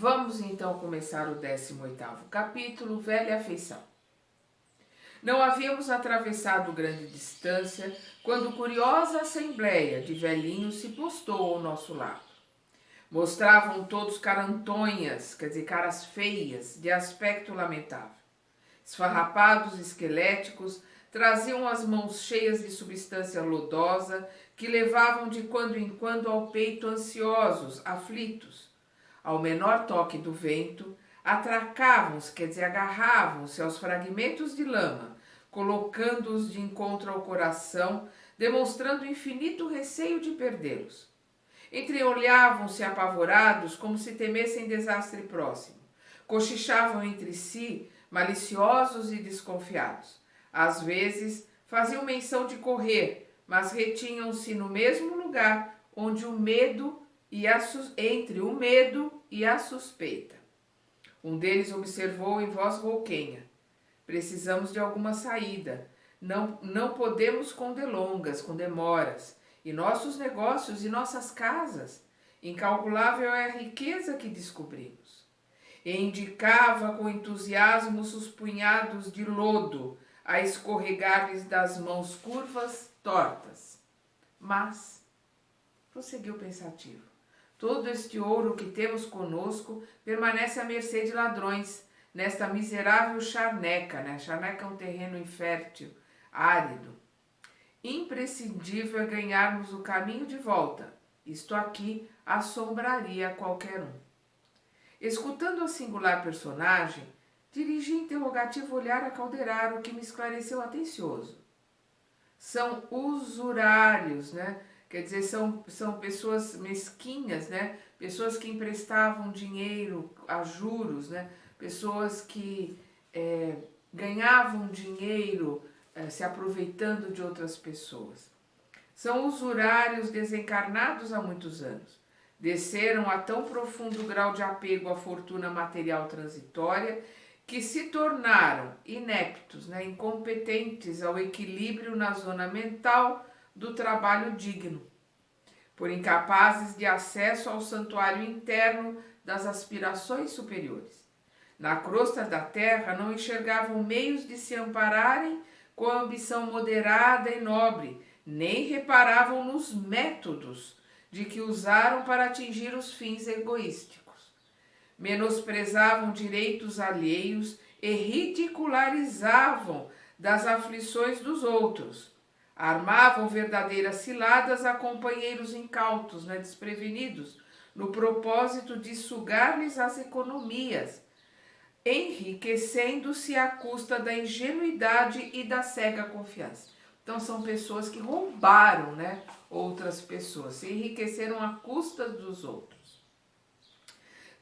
Vamos então começar o 18º capítulo, Velha Afeição. Não havíamos atravessado grande distância quando curiosa assembleia de velhinhos se postou ao nosso lado. Mostravam todos carantonhas, quer dizer, caras feias, de aspecto lamentável. Esfarrapados, esqueléticos, traziam as mãos cheias de substância lodosa que levavam de quando em quando ao peito ansiosos, aflitos. Ao menor toque do vento, atracavam-se, quer dizer, agarravam-se aos fragmentos de lama, colocando-os de encontro ao coração, demonstrando infinito receio de perdê-los. Entreolhavam-se apavorados, como se temessem desastre próximo. Cochichavam entre si, maliciosos e desconfiados. Às vezes, faziam menção de correr, mas retinham-se no mesmo lugar onde entre o medo e a suspeita. Um deles observou em voz rouquenha: precisamos de alguma saída. Não podemos com delongas, com demoras. E nossos negócios e nossas casas. Incalculável é a riqueza que descobrimos. E indicava com entusiasmo os punhados de lodo a escorregar-lhes das mãos curvas, tortas. Mas, prosseguiu pensativo, todo este ouro que temos conosco permanece à mercê de ladrões, nesta miserável charneca, né? Charneca é um terreno infértil, árido. Imprescindível é ganharmos o caminho de volta. Isto aqui assombraria qualquer um. Escutando a singular personagem, dirigi interrogativo olhar a Calderaro, que me esclareceu atencioso. São usurários, né? Quer dizer, são pessoas mesquinhas, né? Pessoas que emprestavam dinheiro a juros, né? Pessoas que ganhavam dinheiro se aproveitando de outras pessoas. São usurários desencarnados há muitos anos. Desceram a tão profundo grau de apego à fortuna material transitória que se tornaram ineptos, né, incompetentes ao equilíbrio na zona mental do trabalho digno, por incapazes de acesso ao santuário interno das aspirações superiores. Na crosta da terra não enxergavam meios de se ampararem com a ambição moderada e nobre, nem reparavam nos métodos de que usaram para atingir os fins egoísticos. Menosprezavam direitos alheios e ridicularizavam das aflições dos outros. Armavam verdadeiras ciladas a companheiros incautos, né, desprevenidos, no propósito de sugar-lhes as economias, enriquecendo-se à custa da ingenuidade e da cega confiança. Então são pessoas que roubaram, né, outras pessoas, se enriqueceram à custa dos outros.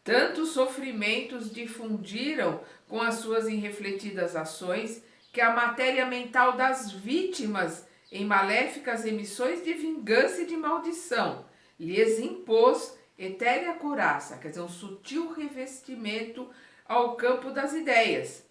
Tantos sofrimentos difundiram com as suas irrefletidas ações que a matéria mental das vítimas, em maléficas emissões de vingança e de maldição, lhes impôs etérea couraça, quer dizer, um sutil revestimento ao campo das ideias.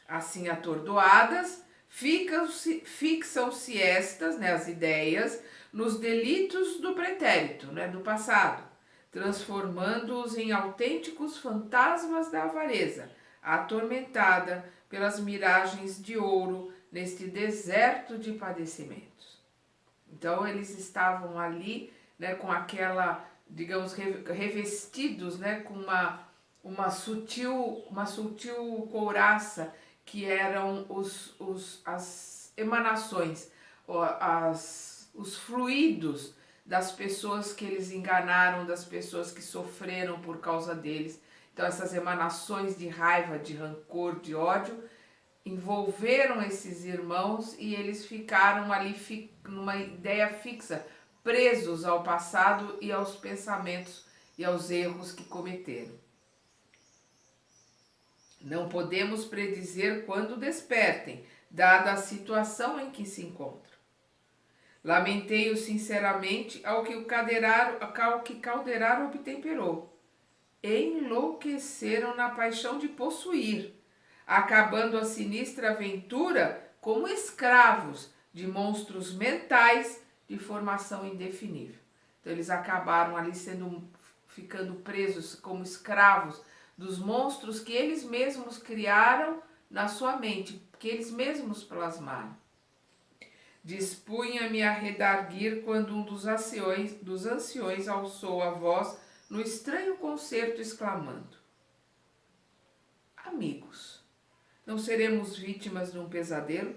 Assim atordoadas, fixam-se estas, né, as ideias, nos delitos do pretérito, né, do passado, transformando-os em autênticos fantasmas da avareza, atormentada pelas miragens de ouro neste deserto de padecimentos. Então eles estavam ali, né, com aquela, digamos, revestidos, né, com uma sutil couraça, que eram as emanações, os fluidos das pessoas que eles enganaram, das pessoas que sofreram por causa deles. Então essas emanações de raiva, de rancor, de ódio, envolveram esses irmãos e eles ficaram ali numa ideia fixa, presos ao passado e aos pensamentos e aos erros que cometeram. Não podemos predizer quando despertem, dada a situação em que se encontram. Lamentei-o sinceramente ao que Calderaro obtemperou. Enlouqueceram na paixão de possuir, acabando a sinistra aventura como escravos de monstros mentais de formação indefinível. Então eles acabaram ali ficando presos como escravos dos monstros que eles mesmos criaram na sua mente, que eles mesmos plasmaram. Dispunha-me a redarguir quando um dos anciões alçou a voz no estranho concerto, exclamando: amigos, não seremos vítimas de um pesadelo?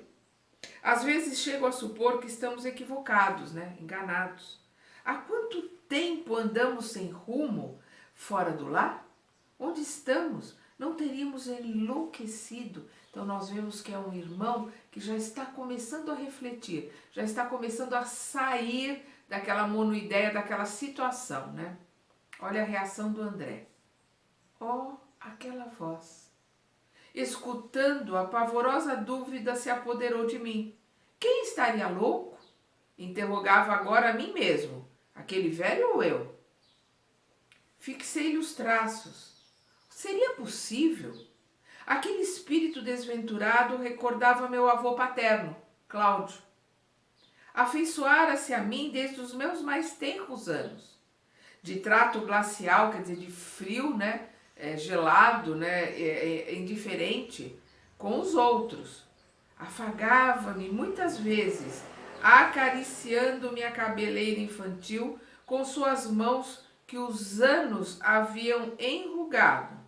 Às vezes chego a supor que estamos equivocados, né? Enganados. Há quanto tempo andamos sem rumo, fora do lar? Onde estamos? Não teríamos enlouquecido. Então nós vemos que é um irmão que já está começando a refletir, já está começando a sair daquela monoideia, daquela situação, né? Olha a reação do André. Oh, aquela voz. Escutando, a pavorosa dúvida se apoderou de mim. Quem estaria louco? Interrogava agora a mim mesmo. Aquele velho ou eu? Fixei-lhe os traços. Seria possível? Aquele espírito desventurado recordava meu avô paterno, Cláudio. Afeiçoara-se a mim desde os meus mais tenros anos. De trato glacial, quer dizer, de frio, né? Gelado, né? Indiferente com os outros. Afagava-me muitas vezes, acariciando-me a cabeleira infantil com suas mãos que os anos haviam enrugado.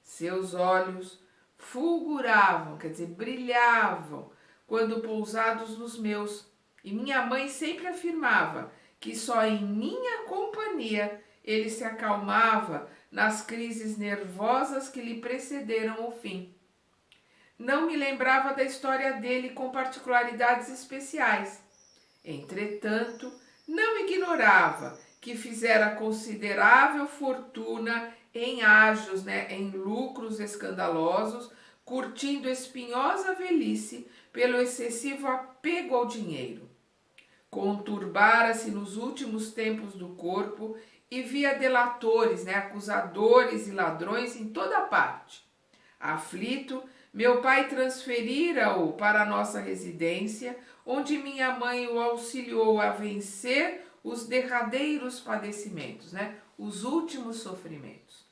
Seus olhos fulguravam, quer dizer, brilhavam, quando pousados nos meus, e minha mãe sempre afirmava que só em minha companhia ele se acalmava nas crises nervosas que lhe precederam o fim. Não me lembrava da história dele com particularidades especiais. Entretanto, não ignorava que fizera considerável fortuna em ágios, né, em lucros escandalosos, curtindo espinhosa velhice pelo excessivo apego ao dinheiro. Conturbara-se nos últimos tempos do corpo e via delatores, né, acusadores e ladrões em toda parte. Aflito, meu pai transferira-o para a nossa residência, onde minha mãe o auxiliou a vencer os derradeiros padecimentos, né? Os últimos sofrimentos.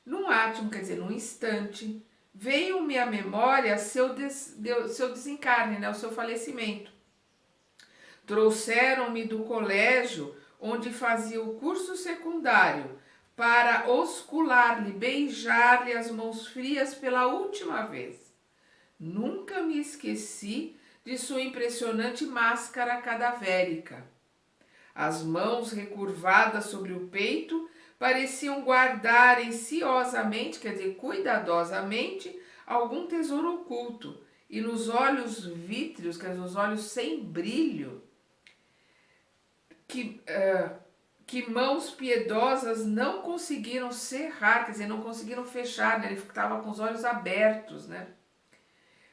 Num átimo, quer dizer, num instante, veio-me à memória seu desencarne, né? O seu falecimento. Trouxeram-me do colégio, onde fazia o curso secundário, para oscular-lhe, beijar-lhe as mãos frias pela última vez. Nunca me esqueci de sua impressionante máscara cadavérica. As mãos recurvadas sobre o peito pareciam guardar ansiosamente, quer dizer, cuidadosamente, algum tesouro oculto, e nos olhos vítreos, quer dizer, os olhos sem brilho, que mãos piedosas não conseguiram cerrar, quer dizer, não conseguiram fechar, né? Ele estava com os olhos abertos, né?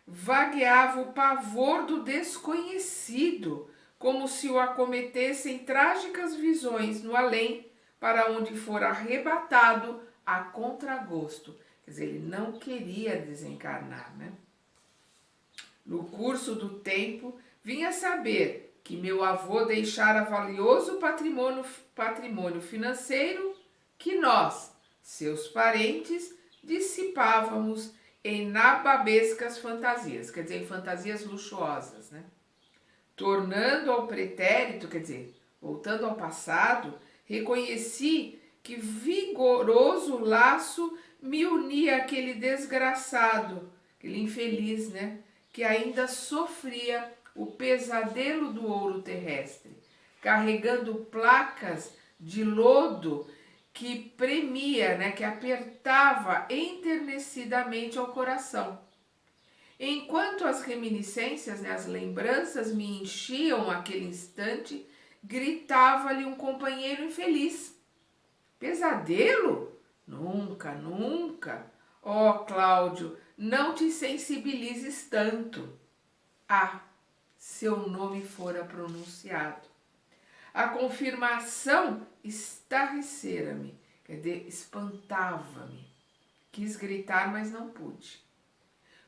Vagueava o pavor do desconhecido, como se o acometessem trágicas visões no além, para onde fora arrebatado a contragosto. Quer dizer, ele não queria desencarnar, né? No curso do tempo, vinha saber que meu avô deixara valioso patrimônio financeiro que nós, seus parentes, dissipávamos em nababescas fantasias, quer dizer, em fantasias luxuosas, né? Tornando ao pretérito, quer dizer, voltando ao passado, reconheci que vigoroso laço me unia àquele desgraçado, aquele infeliz, né? Que ainda sofria o pesadelo do ouro terrestre, carregando placas de lodo que premia, né, que apertava enternecidamente ao coração. Enquanto as reminiscências, né, as lembranças me enchiam aquele instante, gritava-lhe um companheiro infeliz. Pesadelo? Nunca, nunca. Oh, Cláudio, não te sensibilizes tanto. Ah, seu nome fora pronunciado. A confirmação estarrecera-me, quer dizer, espantava-me. Quis gritar, mas não pude.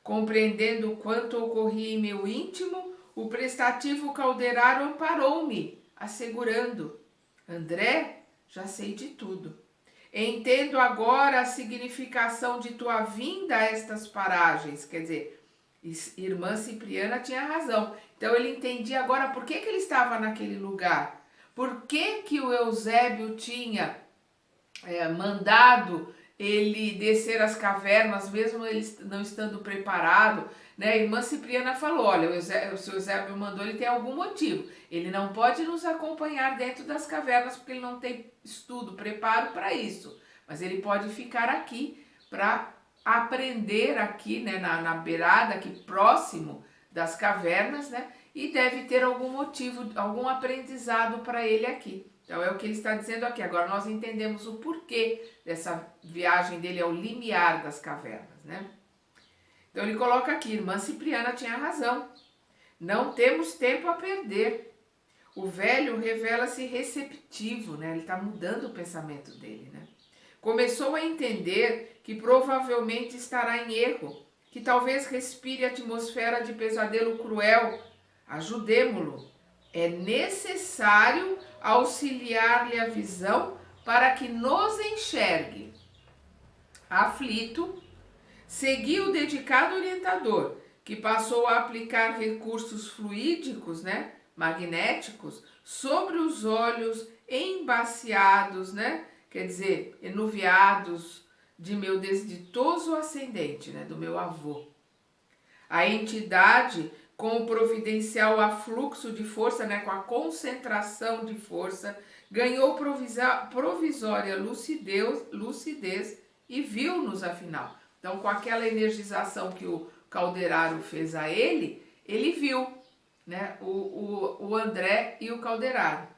Compreendendo o quanto ocorria em meu íntimo, o prestativo Calderaro amparou-me, assegurando: André, já sei de tudo. Entendo agora a significação de tua vinda a estas paragens. Quer dizer, irmã Cipriana tinha razão. Então ele entendia agora por que ele estava naquele lugar. Por que o Eusébio tinha mandado ele descer as cavernas, mesmo ele não estando preparado, né? A irmã Cipriana falou, olha, o seu Eusébio mandou, ele tem algum motivo. Ele não pode nos acompanhar dentro das cavernas, porque ele não tem estudo, preparo para isso. Mas ele pode ficar aqui para aprender aqui, né, na beirada, aqui próximo das cavernas, né? E deve ter algum motivo, algum aprendizado para ele aqui. Então é o que ele está dizendo aqui. Agora nós entendemos o porquê dessa viagem dele ao limiar das cavernas, né? Então ele coloca aqui, irmã Cipriana tinha razão. Não temos tempo a perder. O velho revela-se receptivo, né? Ele está mudando o pensamento dele, né? Começou a entender que provavelmente estará em erro, que talvez respire atmosfera de pesadelo cruel. Ajudemo-lo. É necessário auxiliar-lhe a visão para que nos enxergue. Aflito, segui o dedicado orientador, que passou a aplicar recursos fluídicos, né, magnéticos, sobre os olhos embaciados, né, quer dizer, enuviados de meu desditoso ascendente, né, do meu avô. A entidade, com o providencial afluxo de força, né, com a concentração de força, ganhou provisória lucidez e viu-nos afinal. Então, com aquela energização que o Calderaro fez a ele viu, né, o André e o Calderaro.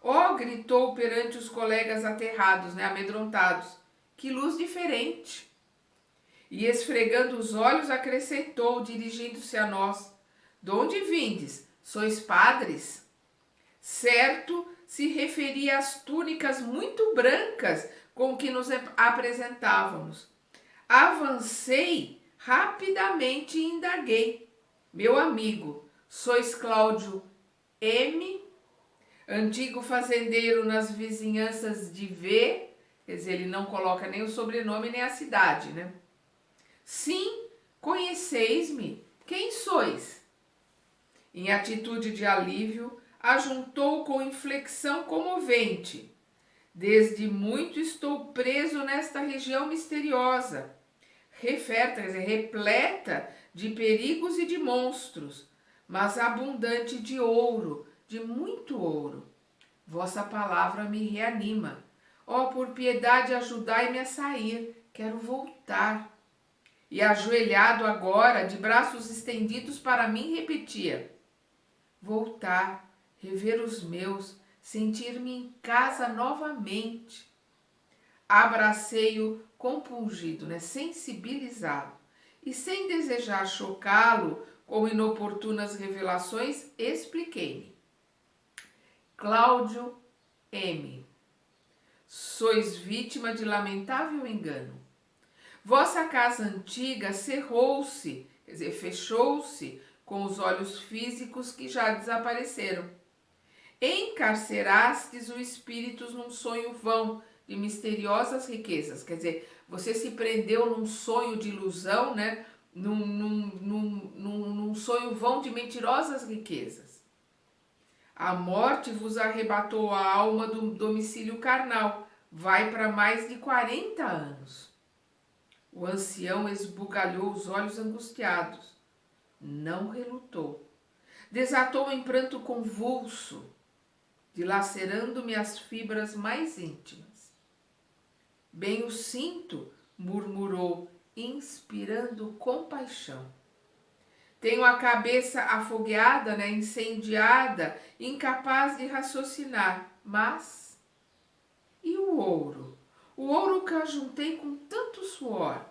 Ó, gritou perante os colegas aterrados, né, amedrontados, que luz diferente! E esfregando os olhos acrescentou, dirigindo-se a nós, de onde vindes? Sois padres? Certo, se referia às túnicas muito brancas com que nos apresentávamos. Avancei rapidamente e indaguei. Meu amigo, sois Cláudio M., antigo fazendeiro nas vizinhanças de V, quer dizer, ele não coloca nem o sobrenome nem a cidade, né? Sim, conheceis-me. Quem sois? Em atitude de alívio, ajuntou com inflexão comovente. Desde muito estou preso nesta região misteriosa, referta, quer dizer, repleta de perigos e de monstros, mas abundante de ouro, de muito ouro. Vossa palavra me reanima. Ó, por piedade, ajudai-me a sair. Quero voltar. E ajoelhado agora, de braços estendidos para mim, repetia: voltar, rever os meus, sentir-me em casa novamente. Abracei-o compungido, né, sensibilizado, e sem desejar chocá-lo com inoportunas revelações, expliquei-me. Cláudio M., sois vítima de lamentável engano. Vossa casa antiga cerrou-se, quer dizer, fechou-se com os olhos físicos que já desapareceram. Encarcerastes o espírito num sonho vão de misteriosas riquezas, quer dizer, você se prendeu num sonho de ilusão, né? Num sonho vão de mentirosas riquezas. A morte vos arrebatou a alma do domicílio carnal, vai para mais de 40 anos. O ancião esbugalhou os olhos angustiados. Não relutou. Desatou em pranto convulso, dilacerando-me as fibras mais íntimas. Bem o sinto, murmurou, inspirando compaixão. Tenho a cabeça afogueada, né, incendiada, incapaz de raciocinar, mas... E o ouro? O ouro que ajuntei com tanto suor.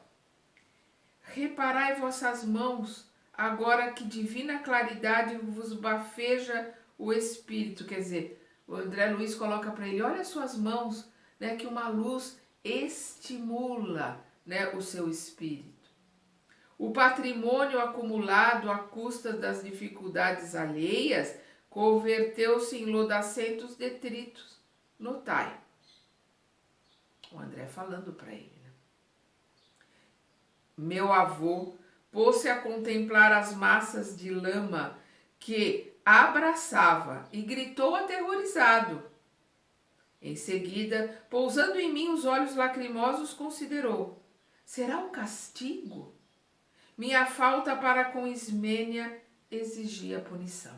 Reparai vossas mãos, agora que divina claridade vos bafeja o espírito. Quer dizer, o André Luiz coloca para ele, olha as suas mãos, né, que uma luz estimula, né, o seu espírito. O patrimônio acumulado à custa das dificuldades alheias converteu-se em lodacentos detritos. Notai. O André falando para ele, né? Meu avô pôs-se a contemplar as massas de lama que abraçava e gritou aterrorizado. Em seguida, pousando em mim os olhos lacrimosos, considerou: será um castigo? Minha falta para com Ismênia exigia punição.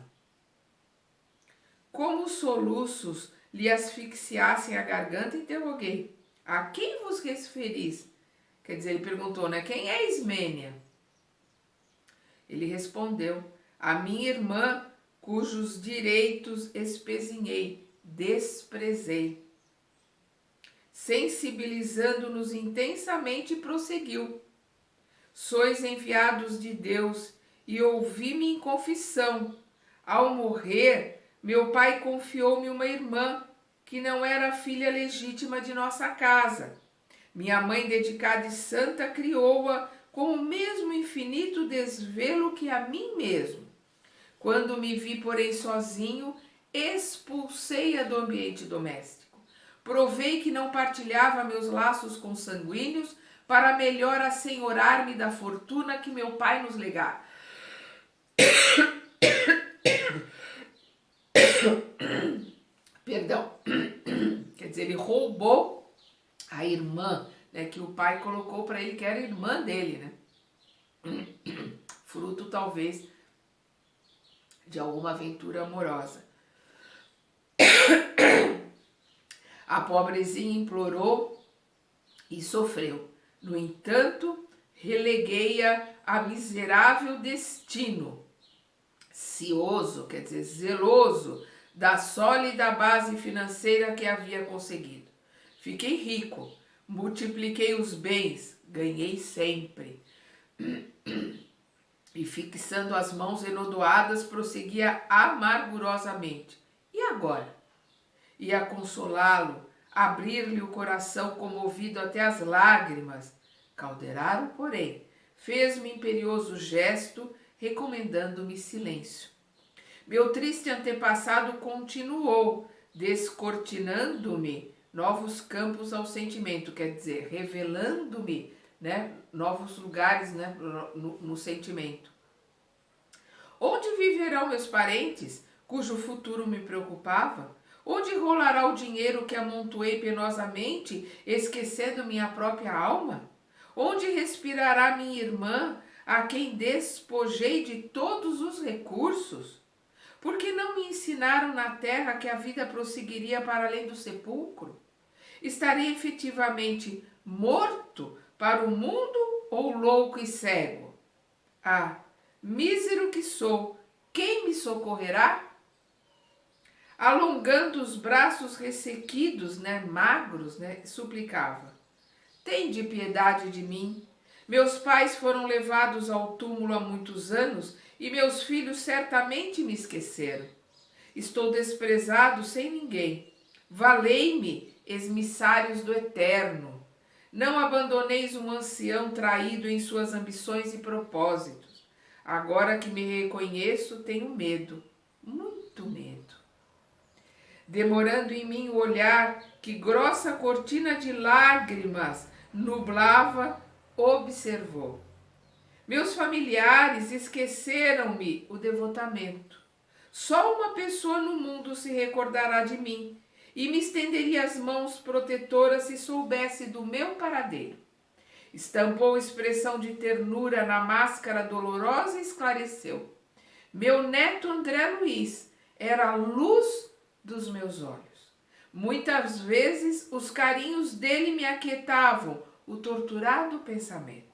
Como os soluços lhe asfixiassem a garganta, interroguei: a quem vos referis? Quer dizer, ele perguntou, né? Quem é Ismênia? Ele respondeu: a minha irmã, cujos direitos espezinhei, desprezei. Sensibilizando-nos intensamente, prosseguiu: sois enviados de Deus e ouvi-me em confissão. Ao morrer, meu pai confiou-me uma irmã, que não era filha legítima de nossa casa. Minha mãe, dedicada e santa, criou-a com o mesmo infinito desvelo que a mim mesmo. Quando me vi, porém, sozinho, expulsei-a do ambiente doméstico. Provei que não partilhava meus laços consanguíneos para melhor assenhorar-me da fortuna que meu pai nos legara. Perdão. Quer dizer, ele roubou a irmã, né, que o pai colocou para ele, que era irmã dele, né? Fruto, talvez, de alguma aventura amorosa. A pobrezinha implorou e sofreu. No entanto, releguei-a a miserável destino, cioso, quer dizer, zeloso, da sólida base financeira que havia conseguido. Fiquei rico, multipliquei os bens, ganhei sempre. E fixando as mãos enodoadas, prosseguia amargurosamente. E agora? Ia consolá-lo, abrir-lhe o coração comovido até as lágrimas. Calderaro, porém, fez-me imperioso gesto, recomendando-me silêncio. Meu triste antepassado continuou, descortinando-me novos campos ao sentimento, quer dizer, revelando-me, né, novos lugares, né, no sentimento. Onde viverão meus parentes, cujo futuro me preocupava? Onde rolará o dinheiro que amontoei penosamente, esquecendo minha própria alma? Onde respirará minha irmã, a quem despojei de todos os recursos? Por que não me ensinaram na terra que a vida prosseguiria para além do sepulcro? Estarei efetivamente morto para o mundo ou louco e cego? Ah, mísero que sou, quem me socorrerá? Alongando os braços ressequidos, né, magros, né, suplicava: tende piedade de mim. Meus pais foram levados ao túmulo há muitos anos e meus filhos certamente me esqueceram. Estou desprezado sem ninguém. Valei-me, emissários do Eterno. Não abandoneis um ancião traído em suas ambições e propósitos. Agora que me reconheço, tenho medo, muito medo. Demorando em mim o olhar que grossa cortina de lágrimas nublava, observou: meus familiares esqueceram-me o devotamento. Só uma pessoa no mundo se recordará de mim e me estenderia as mãos protetoras se soubesse do meu paradeiro. Estampou expressão de ternura na máscara dolorosa e esclareceu: meu neto André Luiz era a luz dos meus olhos. Muitas vezes os carinhos dele me aquietavam o torturado pensamento.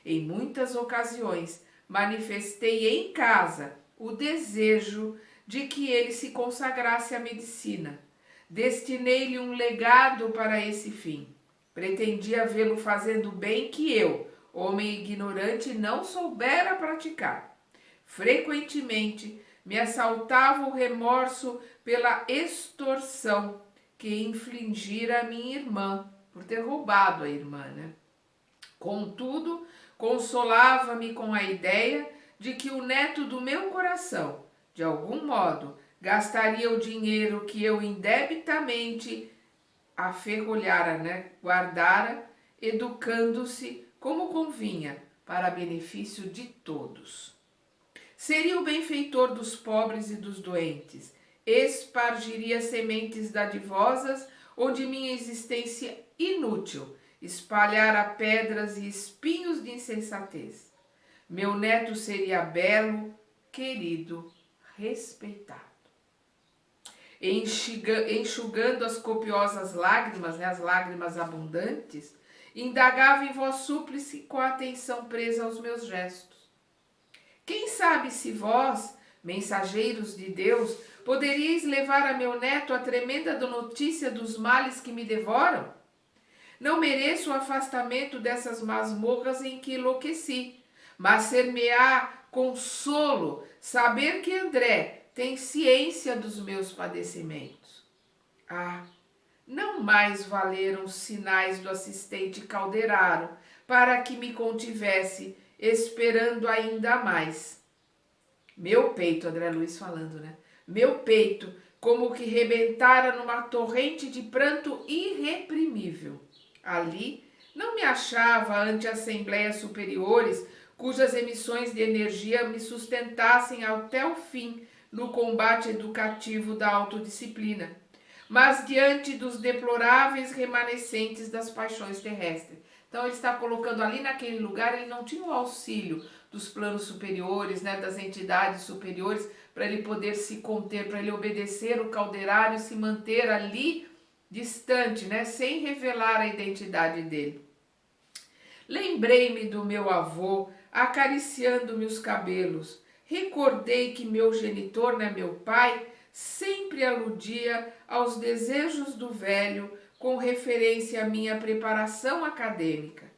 Em muitas ocasiões manifestei em casa o desejo de que ele se consagrasse à medicina. Destinei-lhe um legado para esse fim. Pretendia vê-lo fazendo bem que eu, homem ignorante, não soubera praticar. Frequentemente me assaltava o remorso pela extorsão que infligira a minha irmã, por ter roubado a irmã, né? Contudo, consolava-me com a ideia de que o neto do meu coração, de algum modo, gastaria o dinheiro que eu indebitamente aferrolhara, né? Guardara, educando-se como convinha, para benefício de todos. Seria o benfeitor dos pobres e dos doentes, espargiria sementes dadivosas onde minha existência inútil espalhara pedras e espinhos de insensatez. Meu neto seria belo, querido, respeitado. Enxugando as copiosas lágrimas, né, as lágrimas abundantes, indagava em voz súplice com a atenção presa aos meus gestos. Quem sabe se vós, mensageiros de Deus, poderíeis levar a meu neto a tremenda notícia dos males que me devoram? Não mereço o afastamento dessas masmorras em que enlouqueci, mas ser-me-á consolo saber que André tem ciência dos meus padecimentos. Ah, não mais valeram os sinais do assistente Calderaro para que me contivesse, esperando ainda mais. Meu peito, André Luiz falando, né? Meu peito, como que rebentara numa torrente de pranto irreprimível. Ali não me achava ante assembleias superiores cujas emissões de energia me sustentassem até o fim no combate educativo da autodisciplina, mas diante dos deploráveis remanescentes das paixões terrestres. Então ele está colocando ali naquele lugar, ele não tinha o auxílio dos planos superiores, né, das entidades superiores, para ele poder se conter, para ele obedecer o Calderário e se manter ali distante, né, sem revelar a identidade dele. Lembrei-me do meu avô acariciando-me os cabelos. Recordei que meu genitor, né, meu pai, sempre aludia aos desejos do velho com referência à minha preparação acadêmica.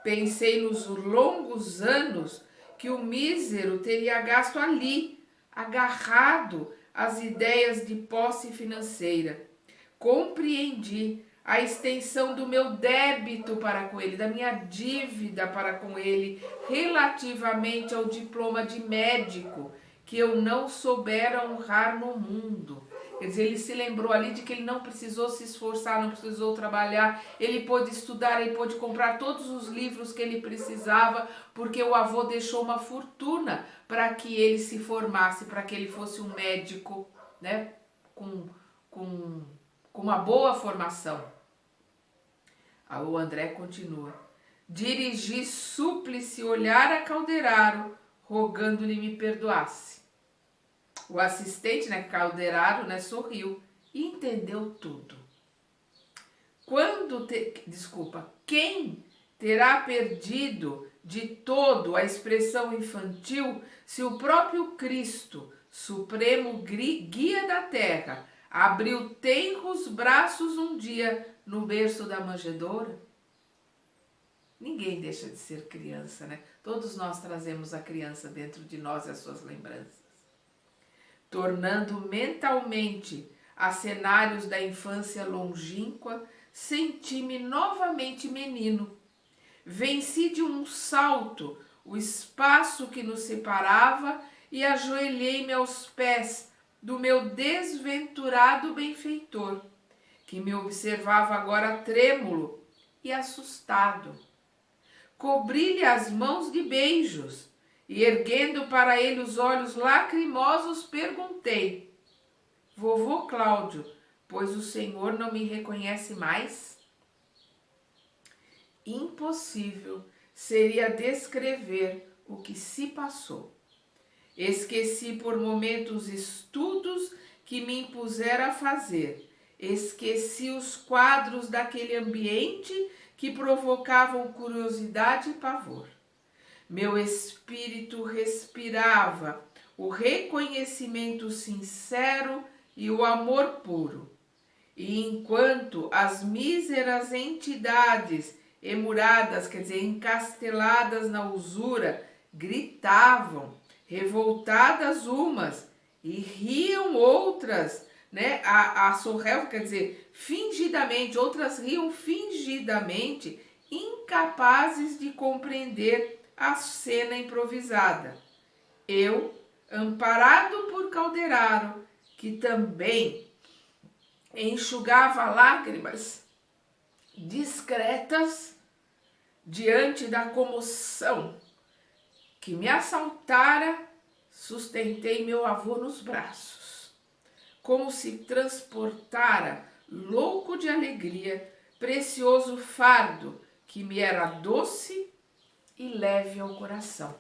Pensei nos longos anos que o mísero teria gasto ali, agarrado às ideias de posse financeira. Compreendi a extensão do meu débito para com ele, da minha dívida para com ele, relativamente ao diploma de médico que eu não soubera honrar no mundo. Quer dizer, ele se lembrou ali de que ele não precisou se esforçar, não precisou trabalhar, ele pôde estudar, ele pôde comprar todos os livros que ele precisava, porque o avô deixou uma fortuna para que ele se formasse, para que ele fosse um médico, né, com uma boa formação. O André continua. Dirigi súplice olhar a Calderaro, rogando-lhe me perdoasse. O assistente, né, Calderaro, né, sorriu e entendeu tudo. Quem terá perdido de todo a expressão infantil se o próprio Cristo, supremo guia da terra, abriu tenros braços um dia no berço da manjedoura? Ninguém deixa de ser criança, né? Todos nós trazemos a criança dentro de nós e as suas lembranças. Tornando mentalmente a cenários da infância longínqua, senti-me novamente menino. Venci de um salto o espaço que nos separava e ajoelhei-me aos pés do meu desventurado benfeitor, que me observava agora trêmulo e assustado. Cobri-lhe as mãos de beijos e, erguendo para ele os olhos lacrimosos, perguntei: Vovô Cláudio, pois o senhor não me reconhece mais? Impossível seria descrever o que se passou. Esqueci por momentos os estudos que me impusera a fazer. Esqueci os quadros daquele ambiente que provocavam curiosidade e pavor. Meu espírito respirava o reconhecimento sincero e o amor puro. E enquanto as míseras entidades emuradas, quer dizer, encasteladas na usura, gritavam, revoltadas umas, e riam outras, né, a sorrel, quer dizer, fingidamente, outras riam fingidamente, incapazes de compreender a cena improvisada. Eu, amparado por Calderaro, que também enxugava lágrimas discretas diante da comoção que me assaltara, sustentei meu avô nos braços, como se transportara, louco de alegria, precioso fardo que me era doce e leve ao coração.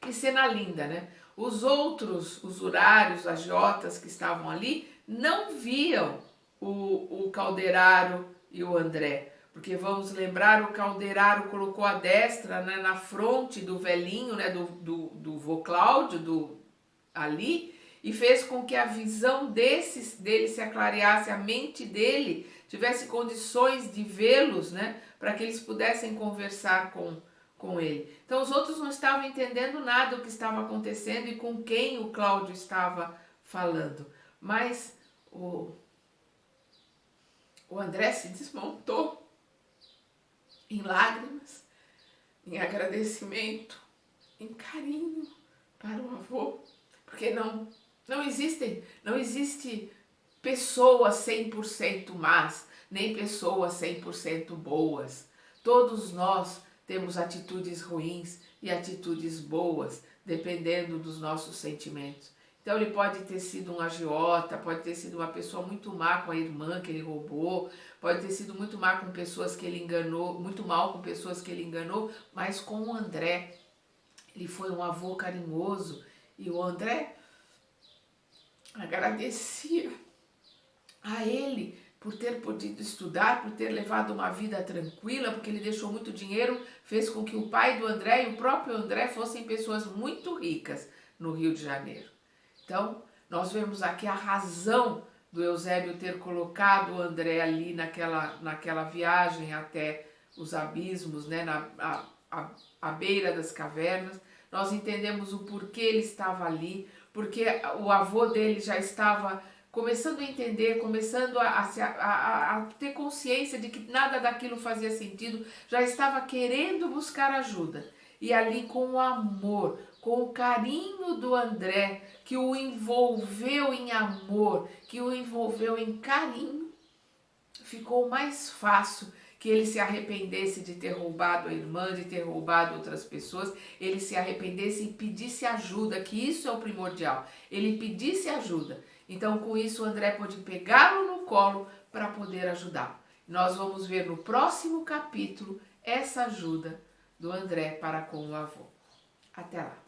Que cena linda, né? Os outros usurários, agiotas que estavam ali, não viam o Calderaro e o André, porque vamos lembrar, o Calderaro colocou a destra, né, na fronte do velhinho, né, do vô Cláudio, ali, e fez com que a visão dele se aclareasse, a mente dele tivesse condições de vê-los, né, para que eles pudessem conversar com ele. Então os outros não estavam entendendo nada do que estava acontecendo e com quem o Cláudio estava falando. Mas o André se desmontou em lágrimas, em agradecimento, em carinho para o avô, porque não existe pessoas 100% más, nem pessoas 100% boas. Todos nós temos atitudes ruins e atitudes boas, dependendo dos nossos sentimentos. Então ele pode ter sido um agiota, pode ter sido uma pessoa muito má com a irmã que ele roubou, pode ter sido muito má com pessoas que ele enganou, muito mal com pessoas que ele enganou, mas com o André, ele foi um avô carinhoso e o André agradecia a ele por ter podido estudar, por ter levado uma vida tranquila, porque ele deixou muito dinheiro, fez com que o pai do André e o próprio André fossem pessoas muito ricas no Rio de Janeiro. Então, nós vemos aqui a razão do Eusébio ter colocado o André ali naquela viagem até os abismos, né, à beira das cavernas. Nós entendemos o porquê ele estava ali, porque o avô dele já estava começando a entender, começando a ter consciência de que nada daquilo fazia sentido, já estava querendo buscar ajuda. E ali com o amor, com o carinho do André, que o envolveu em amor, que o envolveu em carinho, ficou mais fácil que ele se arrependesse de ter roubado a irmã, de ter roubado outras pessoas, ele se arrependesse e pedisse ajuda, que isso é o primordial. Ele pedisse ajuda. Então, com isso, o André pôde pegá-lo no colo para poder ajudá-lo. Nós vamos ver no próximo capítulo essa ajuda do André para com o avô. Até lá!